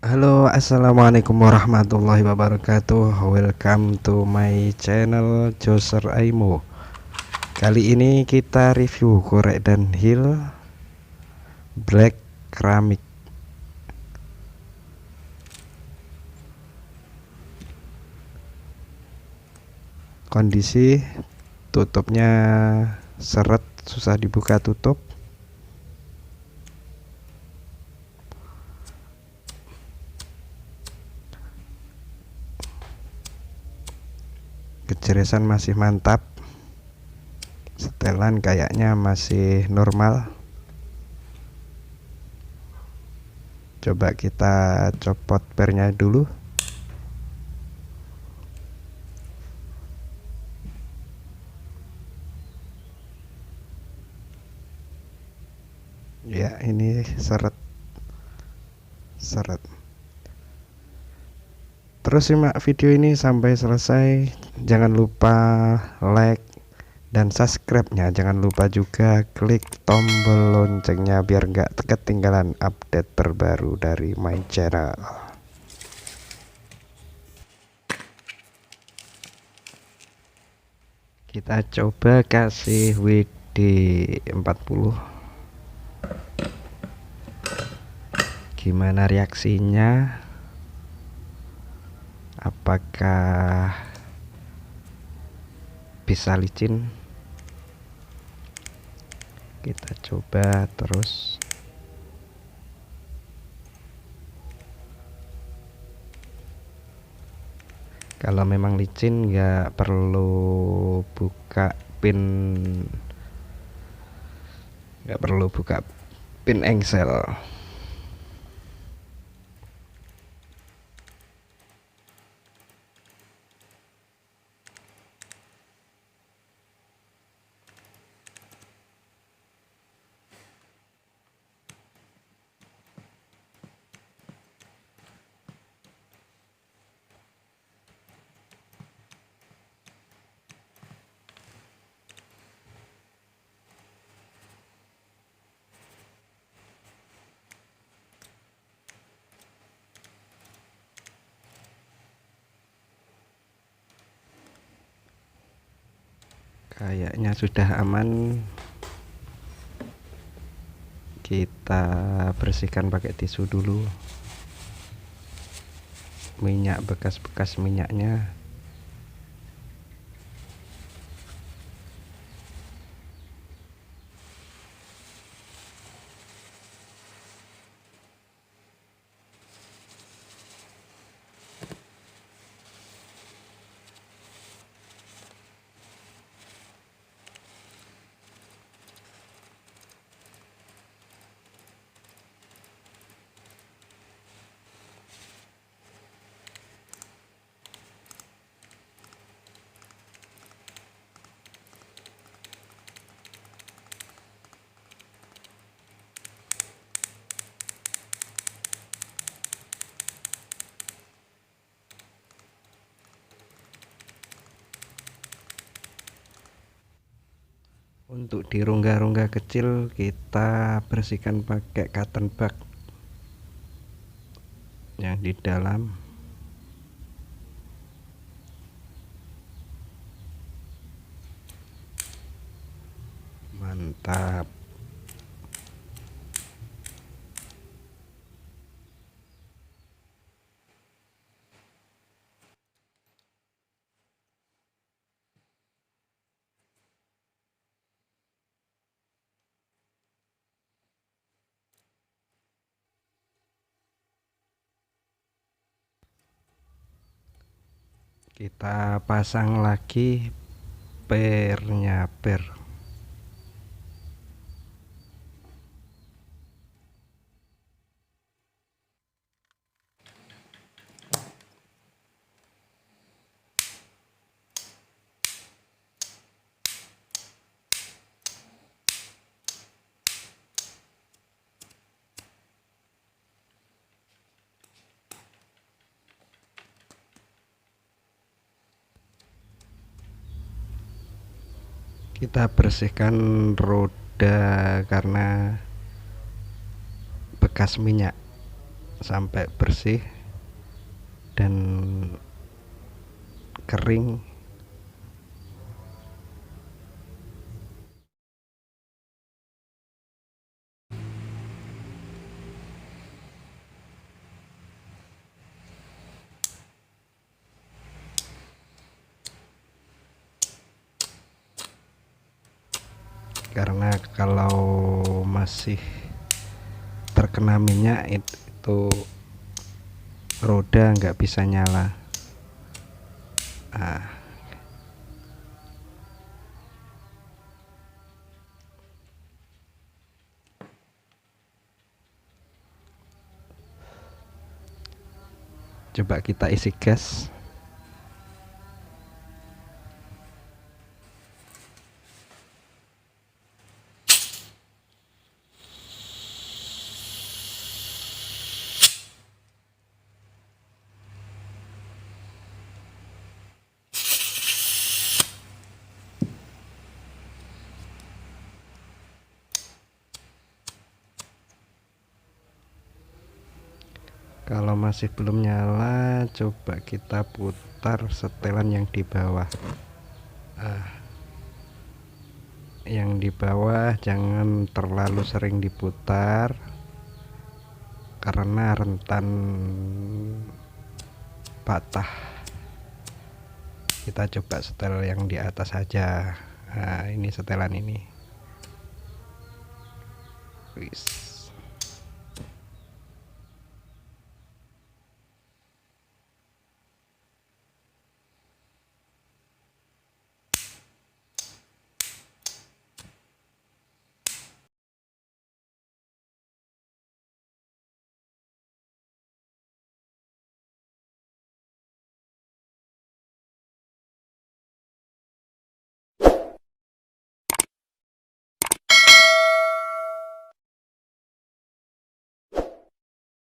Halo, assalamualaikum warahmatullahi wabarakatuh. Welcome to my channel Joser Aimo. Kali ini kita review korek dan heel black keramik. Kondisi tutupnya seret, susah dibuka tutup. Kejerisan masih mantap. Setelan kayaknya masih normal. Coba kita copot pernya dulu. Ya, ini seret. Terus simak video ini sampai selesai. Jangan lupa like dan subscribe-nya. Jangan lupa juga klik tombol loncengnya biar nggak ketinggalan update terbaru dari my channel. Kita coba kasih WD 40. Gimana reaksinya? Apakah bisa licin? Kita coba terus. Kalau memang licin nggak perlu buka pin, engsel. Kayaknya sudah aman. Kita bersihkan pakai tisu dulu. Minyak, bekas-bekas minyaknya. Untuk di rongga-rongga kecil kita bersihkan pakai cotton bud yang di dalam. Mantap. Kita pasang lagi pernya. Kita bersihkan roda karena bekas minyak. sampai bersih dan kering. Karena kalau masih terkena minyak itu roda nggak bisa nyala. Coba kita isi gas. Kalau masih belum nyala, coba kita putar setelan yang di bawah. Yang di bawah jangan terlalu sering diputar karena rentan patah. Kita coba setel yang di atas saja. Nah, ini setelan ini. Wis.